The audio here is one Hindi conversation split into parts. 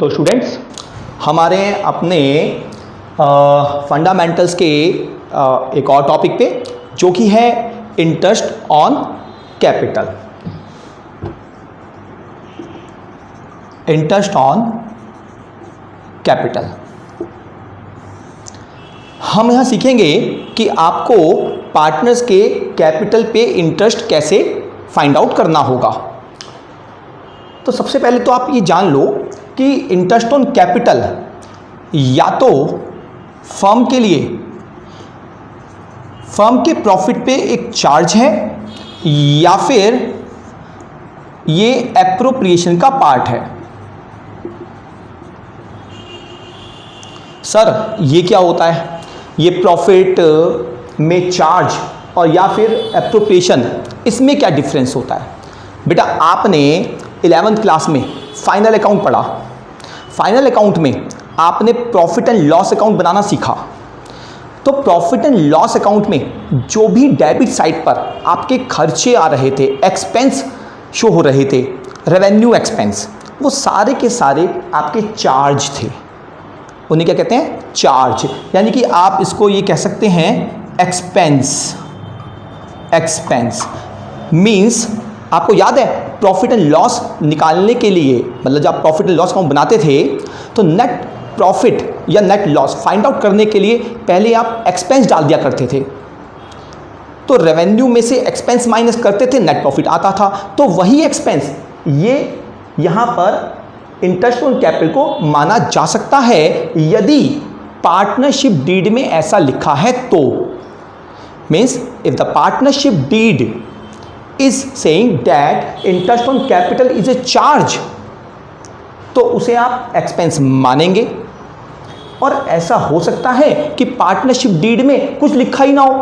तो स्टूडेंट्स, हमारे अपने फंडामेंटल्स के एक और टॉपिक पे जो कि है interest on capital. Interest on capital हम यहाँ सीखेंगे कि आपको पार्टनर्स के कैपिटल पे इंटरेस्ट कैसे फाइंड आउट करना होगा। तो सबसे पहले तो आप ये जान लो कि इंटरेस्ट ऑन कैपिटल या तो फर्म के लिए फर्म के प्रॉफिट पे एक चार्ज है या फिर ये एप्रोप्रिएशन का पार्ट है। सर ये क्या होता है? ये प्रॉफिट में चार्ज और या फिर एप्रोप्रिएशन, इसमें क्या डिफरेंस होता है? बेटा आपने 11th क्लास में फाइनल अकाउंट पढ़ा। फाइनल अकाउंट में आपने प्रॉफिट एंड लॉस अकाउंट बनाना सीखा। तो प्रॉफिट एंड लॉस अकाउंट में जो भी डेबिट साइड पर आपके खर्चे आ रहे थे, एक्सपेंस शो हो रहे थे, रेवेन्यू एक्सपेंस, वो सारे के सारे आपके चार्ज थे। उन्हें क्या कहते हैं? चार्ज। यानी कि आप इसको ये कह सकते हैं एक्सपेंस। एक्सपेंस मीन्स आपको याद है प्रॉफिट एंड लॉस निकालने के लिए, मतलब जब आप प्रॉफिट एंड लॉस अकाउंट बनाते थे तो नेट प्रॉफिट या नेट लॉस फाइंड आउट करने के लिए पहले आप एक्सपेंस डाल दिया करते थे। तो रेवेन्यू में से एक्सपेंस माइनस करते थे, नेट प्रॉफिट आता था। तो वही एक्सपेंस ये यहाँ पर इंटरेस्ट ऑन कैपिटल को माना जा सकता है यदि पार्टनरशिप डीड में ऐसा लिखा है तो। Means if the partnership deed is saying that interest on capital is a charge, तो उसे आप एक्सपेंस मानेंगे। और ऐसा हो सकता है कि पार्टनरशिप डीड में कुछ लिखा ही ना हो,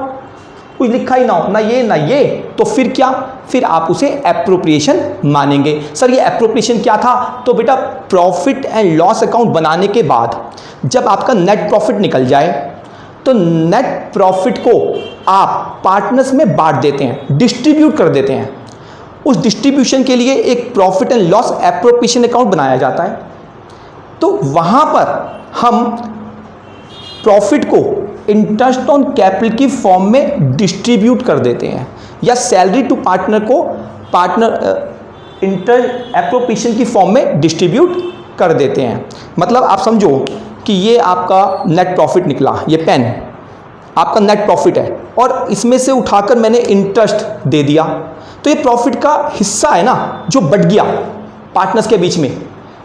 कुछ लिखा ही ना हो, ना ये, तो फिर क्या? फिर आप उसे एप्रोप्रिएशन मानेंगे। सर ये एप्रोप्रिएशन क्या था? तो बेटा प्रॉफिट एंड लॉस अकाउंट बनाने के बाद जब आपका नेट प्रॉफिट निकल जाए तो नेट प्रॉफिट को आप पार्टनर्स में बांट देते हैं, डिस्ट्रीब्यूट कर देते हैं। उस डिस्ट्रीब्यूशन के लिए एक profit and loss appropriation account बनाया जाता है। तो वहाँ पर हम प्रॉफिट को इंटरेस्ट ऑन कैपिटल की फॉर्म में डिस्ट्रीब्यूट कर देते हैं, या सैलरी टू पार्टनर को पार्टनर इंटर एप्रोप्रिएशन की फॉर्म में डिस्ट्रीब्यूट कर देते हैं। मतलब आप समझो कि ये आपका नेट प्रॉफिट निकला, ये पेन आपका नेट प्रॉफिट है और इसमें से उठाकर मैंने इंटरेस्ट दे दिया, तो ये प्रॉफिट का हिस्सा है ना जो बट गया पार्टनर्स के बीच में,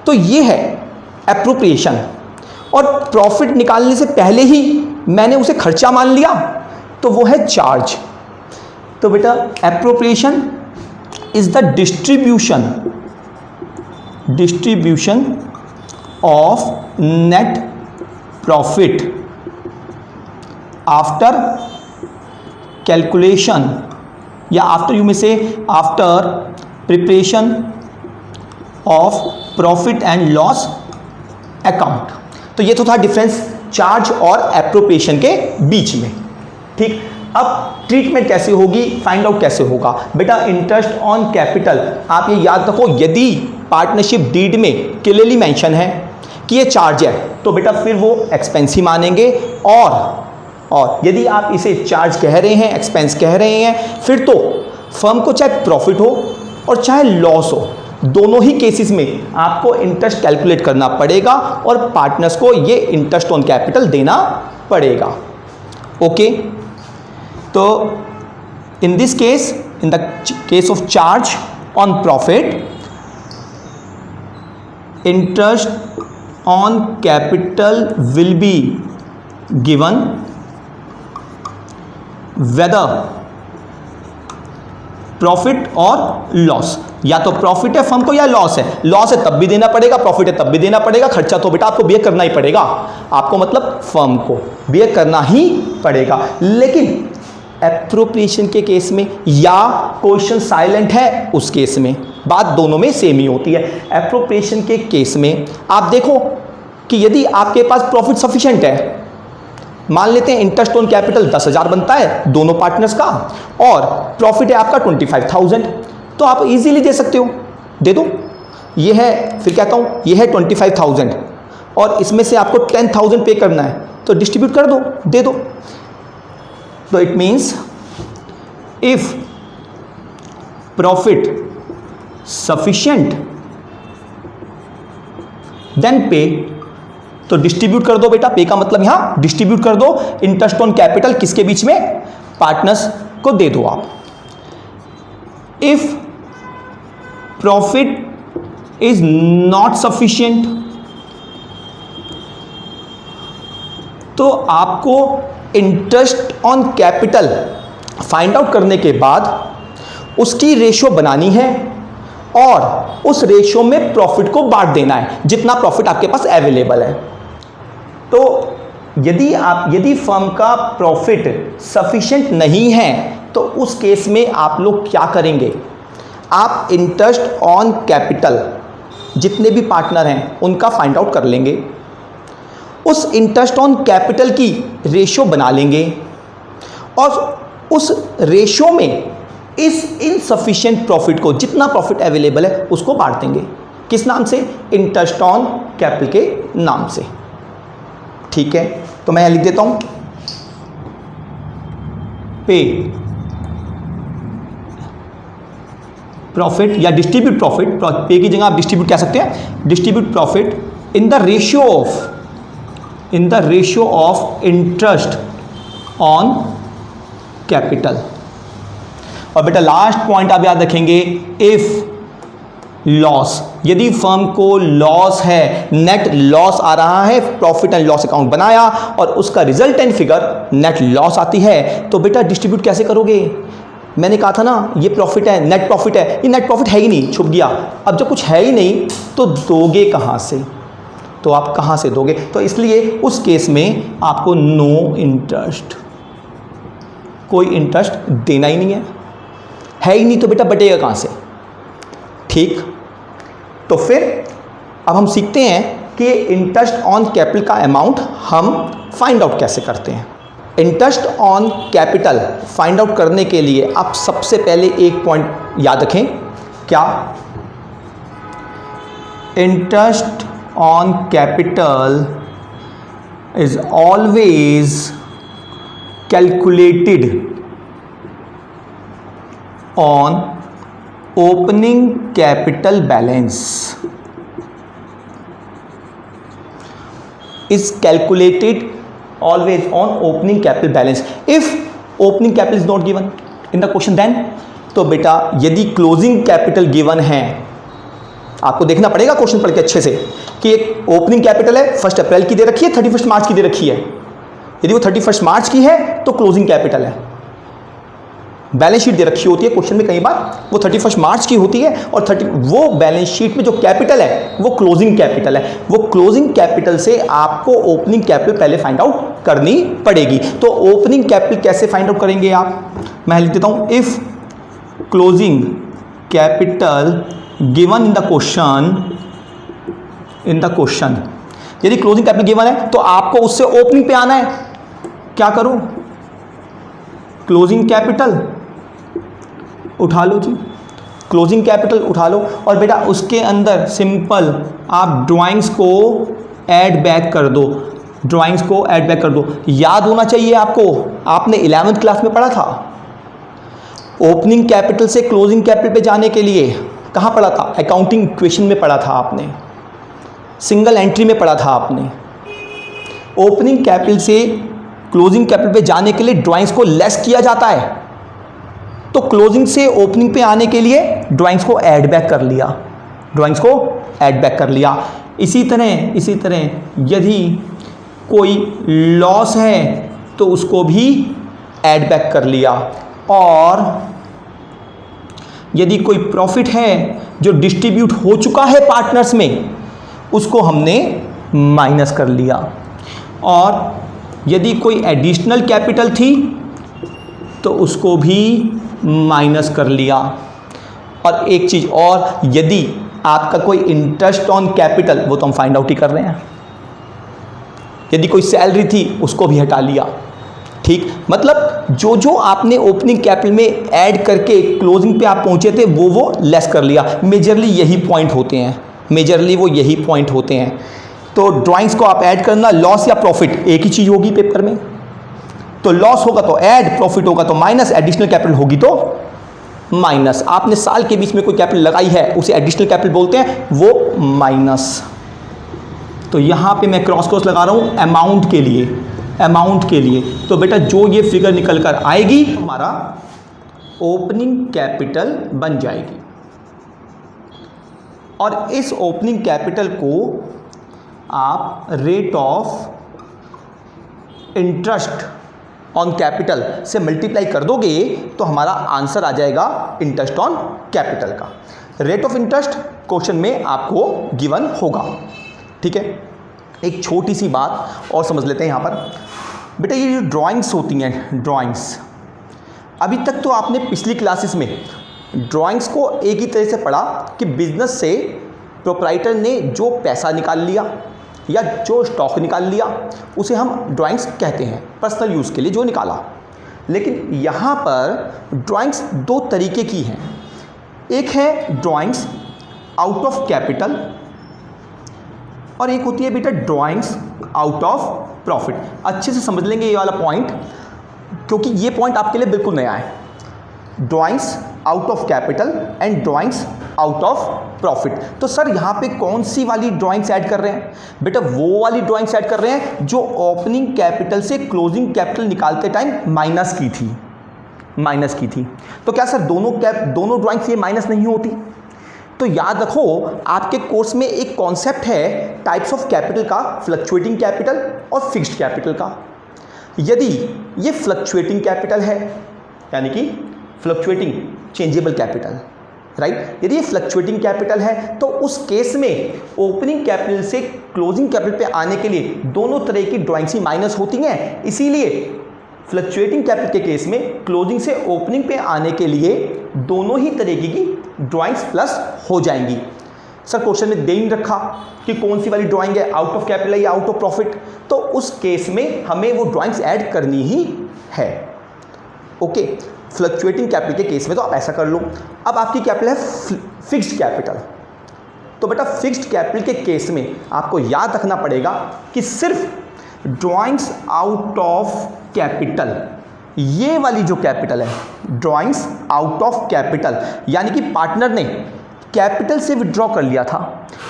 तो ये है एप्रोप्रिएशन। और प्रॉफिट निकालने से पहले ही मैंने उसे खर्चा मान लिया, तो वो है चार्ज। तो बेटा appropriation is the distribution of net profit after calculation, या आफ्टर यू में से after preparation of profit and loss account. तो ये तो था डिफरेंस चार्ज और एप्रोप्रिएशन के बीच में। ठीक, अब ट्रीटमेंट कैसे होगी, फाइंड आउट कैसे होगा? बेटा इंटरेस्ट ऑन कैपिटल आप ये याद रखो, यदि पार्टनरशिप डीड में क्लियरली मेंशन है कि ये चार्ज है तो बेटा फिर वो एक्सपेंस ही मानेंगे। और यदि आप इसे चार्ज कह रहे हैं, एक्सपेंस कह रहे हैं, फिर तो फर्म को चाहे प्रॉफिट हो और चाहे लॉस हो, दोनों ही केसेस में आपको इंटरेस्ट कैलकुलेट करना पड़ेगा और पार्टनर्स को ये इंटरेस्ट ऑन कैपिटल देना पड़ेगा। ओके, तो in this case, in the case of charge on profit, interest on capital will be given weather profit और लॉस। या तो प्रॉफिट है फर्म को या लॉस है। लॉस है तब भी देना पड़ेगा, प्रॉफिट है तब भी देना पड़ेगा। खर्चा तो बेटा आपको बेयर करना ही पड़ेगा, आपको मतलब फर्म को बेयर करना ही पड़ेगा। लेकिन एप्रोप्रिएशन के केस में या क्वेश्चन साइलेंट है उस केस में बात दोनों में सेम ही होती है। एप्रोप्रिएशन के केस में आप देखो कि यदि आपके पास प्रॉफिट सफिशिएंट है, मान लेते हैं इंटरेस्ट ऑन कैपिटल 10,000 बनता है दोनों पार्टनर्स का और प्रॉफिट है आपका 25,000, तो आप इजीली दे सकते हो, दे दो। ये है, फिर कहता हूँ ये है 25,000 और इसमें से आपको 10,000 पे करना है, तो डिस्ट्रीब्यूट कर दो, दे दो। तो it means if profit sufficient then pay, तो डिस्ट्रीब्यूट कर दो बेटा। पे का मतलब यहां डिस्ट्रीब्यूट कर दो इंटरेस्ट ऑन कैपिटल, किसके बीच में, पार्टनर्स को दे दो आप। If profit is not sufficient, तो आपको interest on capital find out करने के बाद उसकी रेशियो बनानी है और उस रेशियो में प्रॉफिट को बांट देना है, जितना प्रॉफिट आपके पास अवेलेबल है। तो यदि फर्म का प्रॉफिट सफिशिएंट नहीं है, तो उस केस में आप लोग क्या करेंगे, आप इंटरेस्ट ऑन कैपिटल जितने भी पार्टनर हैं उनका फाइंड आउट कर लेंगे, उस इंटरेस्ट ऑन कैपिटल की रेशियो बना लेंगे और उस रेशियो में इस इनसफिशिएंट प्रॉफिट को, जितना प्रॉफिट अवेलेबल है उसको बांट देंगे। किस नाम से, इंटरेस्ट ऑन कैपिटल के नाम से। ठीक है, तो मैं लिख देता हूं पे प्रॉफिट या डिस्ट्रीब्यूट प्रॉफिट, पे की जगह आप डिस्ट्रीब्यूट कह सकते हैं, distribute profit in the ratio of interest on capital. और बेटा लास्ट पॉइंट आप याद रखेंगे, इफ लॉस, यदि फर्म को लॉस है, नेट लॉस आ रहा है, प्रॉफिट एंड लॉस अकाउंट बनाया और उसका रिजल्टेंट फिगर नेट लॉस आती है, तो बेटा डिस्ट्रीब्यूट कैसे करोगे। मैंने कहा था ना, ये प्रॉफिट है, नेट प्रॉफिट है, ये नेट प्रॉफिट है ही नहीं, छुप गया। अब जब कुछ है ही नहीं तो दोगे कहाँ से, तो आप कहाँ से दोगे। तो इसलिए उस केस में आपको नो इंटरेस्ट, कोई इंटरेस्ट देना ही नहीं है ही नहीं, तो बेटा बटेगा कहाँ से। ठीक, तो फिर अब हम सीखते हैं कि इंटरेस्ट ऑन कैपिटल का अमाउंट हम फाइंड आउट कैसे करते हैं। Interest on capital find out करने के लिए आप सबसे पहले एक पॉइंट याद रखें, क्या, interest on capital is always calculated on opening capital balance, is calculated always on opening capital balance. If opening capital is not given in the question, then तो बेटा यदि क्लोजिंग कैपिटल गिवन है, आपको देखना पड़ेगा क्वेश्चन पढ़ के अच्छे से कि एक ओपनिंग कैपिटल है 1 अप्रैल की दे रखी है, 31 मार्च की दे रखी है। यदि वो 31 मार्च की है तो क्लोजिंग कैपिटल है, बैलेंस शीट दे रखी होती है क्वेश्चन में, कई बार वो 31 मार्च की होती है और वो बैलेंस शीट में जो कैपिटल है वो क्लोजिंग कैपिटल है। वो क्लोजिंग कैपिटल से आपको ओपनिंग कैपिटल पहले फाइंड आउट करनी पड़ेगी। तो ओपनिंग कैपिटल कैसे फाइंड आउट करेंगे आप, मैं लिख देता हूं, if closing capital given in the question, यदि क्लोजिंग कैपिटल गिवन है तो आपको उससे ओपनिंग पे आना है। क्या करूं, क्लोजिंग कैपिटल उठा लो जी, क्लोजिंग कैपिटल उठा लो और बेटा उसके अंदर सिंपल आप ड्राइंग्स को ऐड बैक कर दो, ड्राइंग्स को ऐड बैक कर दो। याद होना चाहिए आपको, आपने 11th क्लास में पढ़ा था, ओपनिंग कैपिटल से क्लोजिंग कैपिटल पे जाने के लिए कहाँ पढ़ा था, अकाउंटिंग इक्वेशन में पढ़ा था आपने, सिंगल एंट्री में पढ़ा था आपने। ओपनिंग कैपिटल से क्लोजिंग कैपिटल पे जाने के लिए ड्राइंग्स को लेस किया जाता है, तो क्लोजिंग से ओपनिंग पे आने के लिए ड्राइंग्स को ऐड बैक कर लिया, ड्राइंग्स को ऐड बैक कर लिया। इसी तरह यदि कोई लॉस है तो उसको भी ऐड बैक कर लिया, और यदि कोई प्रॉफिट है जो डिस्ट्रीब्यूट हो चुका है पार्टनर्स में, उसको हमने माइनस कर लिया, और यदि कोई एडिशनल कैपिटल थी तो उसको भी माइनस कर लिया। और एक चीज़ और, यदि आपका कोई इंटरेस्ट ऑन कैपिटल, वो तो हम फाइंड आउट ही कर रहे हैं, यदि कोई सैलरी थी उसको भी हटा लिया, ठीक, मतलब जो जो आपने ओपनिंग कैपिटल में ऐड करके क्लोजिंग पे आप पहुंचे थे वो लेस कर लिया। मेजरली यही पॉइंट होते हैं, मेजरली वो यही पॉइंट होते हैं। तो ड्राइंग्स को आप ऐड करना, लॉस या प्रॉफिट एक ही चीज़ होगी पेपर में। तो लॉस होगा तो ऐड, प्रॉफिट होगा तो माइनस, एडिशनल कैपिटल होगी तो माइनस। आपने साल के बीच में कोई कैपिटल लगाई है उसे एडिशनल कैपिटल बोलते हैं, वो माइनस। तो यहाँ पे मैं क्रॉस क्रॉस लगा रहा हूँ अमाउंट के लिए, अमाउंट के लिए। तो बेटा जो ये फिगर निकल कर आएगी हमारा ओपनिंग कैपिटल बन जाएगी। और इस ओपनिंग कैपिटल को आप rate of interest on capital से मल्टीप्लाई कर दोगे तो हमारा आंसर आ जाएगा इंटरेस्ट ऑन कैपिटल का। रेट ऑफ इंटरेस्ट क्वेश्चन में आपको गिवन होगा। ठीक है, एक छोटी सी बात और समझ लेते हैं यहाँ पर। बेटा ये जो ड्राइंग्स होती हैं, ड्राइंग्स, अभी तक तो आपने पिछली क्लासेस में ड्राइंग्स को एक ही तरह से पढ़ा कि बिजनेस से प्रोप्राइटर ने जो पैसा निकाल लिया या जो स्टॉक निकाल लिया उसे हम ड्राइंग्स कहते हैं, पर्सनल यूज़ के लिए जो निकाला। लेकिन यहाँ पर ड्राइंग्स दो तरीके की हैं। एक है ड्राइंग्स आउट ऑफ कैपिटल और एक होती है बेटा ड्राइंग्स आउट ऑफ प्रॉफिट। अच्छे से समझ लेंगे ये वाला पॉइंट, क्योंकि ये पॉइंट आपके लिए बिल्कुल नया है। Drawings out of capital and drawings out of profit. तो सर यहाँ पे कौन सी वाली ड्राइंग्स ऐड कर रहे हैं? बेटा वो वाली ड्राइंग्स ऐड कर रहे हैं जो ओपनिंग कैपिटल से क्लोजिंग कैपिटल निकालते टाइम माइनस की थी, माइनस की थी। तो क्या सर दोनों ड्राइंग्स ये माइनस नहीं होती? तो याद रखो आपके कोर्स में एक कॉन्सेप्ट है टाइप्स ऑफ कैपिटल का, फ्लक्चुएटिंग कैपिटल और फिक्स्ड कैपिटल का। यदि ये फ्लक्चुएटिंग कैपिटल है यानी कि फ्लक्चुएटिंग चेंजेबल कैपिटल, राइट, यदि ये फ्लक्चुएटिंग कैपिटल है तो उस केस में ओपनिंग कैपिटल से क्लोजिंग कैपिटल पे आने के लिए दोनों तरह की ड्राइंग्स ही माइनस होती हैं। इसीलिए फ्लक्चुएटिंग कैपिटल के केस में क्लोजिंग से ओपनिंग पे आने के लिए दोनों ही तरीके की ड्राइंग्स प्लस हो जाएंगी। सर क्वेश्चन में दे ही नहीं रखा कि कौन सी वाली ड्राइंग है, आउट ऑफ कैपिटल या आउट ऑफ प्रॉफिट, तो उस केस में हमें वो ड्राइंग्स ऐड करनी ही है। ओके, फ्लक्चुएटिंग कैपिटल के केस में तो आप ऐसा कर लो। अब आपकी कैपिटल है फिक्स्ड कैपिटल। तो बेटा फिक्स्ड कैपिटल के केस में आपको याद रखना पड़ेगा कि सिर्फ ड्राइंग्स आउट ऑफ कैपिटल, ये वाली जो कैपिटल है ड्राइंग्स आउट ऑफ कैपिटल, यानी कि पार्टनर ने कैपिटल से विड्रॉ कर लिया था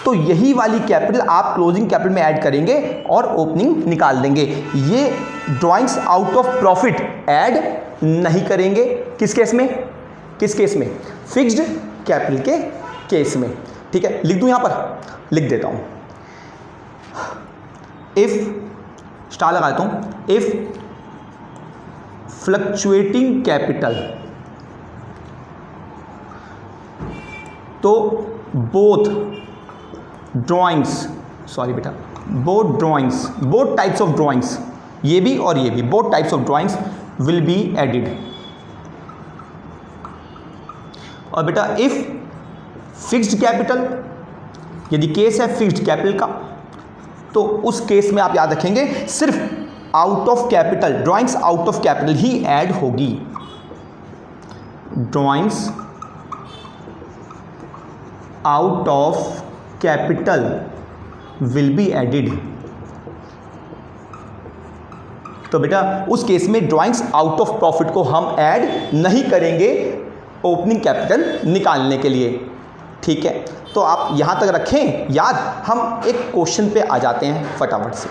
तो यही वाली कैपिटल आप क्लोजिंग कैपिटल में ऐड करेंगे और ओपनिंग निकाल देंगे। ये drawings out of profit add नहीं करेंगे। किस केस में? किस केस में? फिक्स्ड कैपिटल के केस में। ठीक है, लिख दूं यहां पर, लिख देता हूं। इफ स्टार लगा देता हूं, इफ फ्लक्चुएटिंग कैपिटल, तो बोथ ड्राइंग्स, सॉरी बेटा, both drawings, both types of drawings, ये भी और ये भी, both types of drawings will be added. और बेटा इफ फिक्स्ड कैपिटल, यदि केस है फिक्स्ड कैपिटल का, तो उस केस में आप याद रखेंगे सिर्फ out of capital, drawings out of capital ही ऐड होगी। Drawings out of capital will be added. तो बेटा उस केस में ड्राइंग्स आउट ऑफ प्रॉफिट को हम ऐड नहीं करेंगे ओपनिंग कैपिटल निकालने के लिए। ठीक है, तो आप यहां तक रखें याद। हम एक क्वेश्चन पे आ जाते हैं फटाफट से।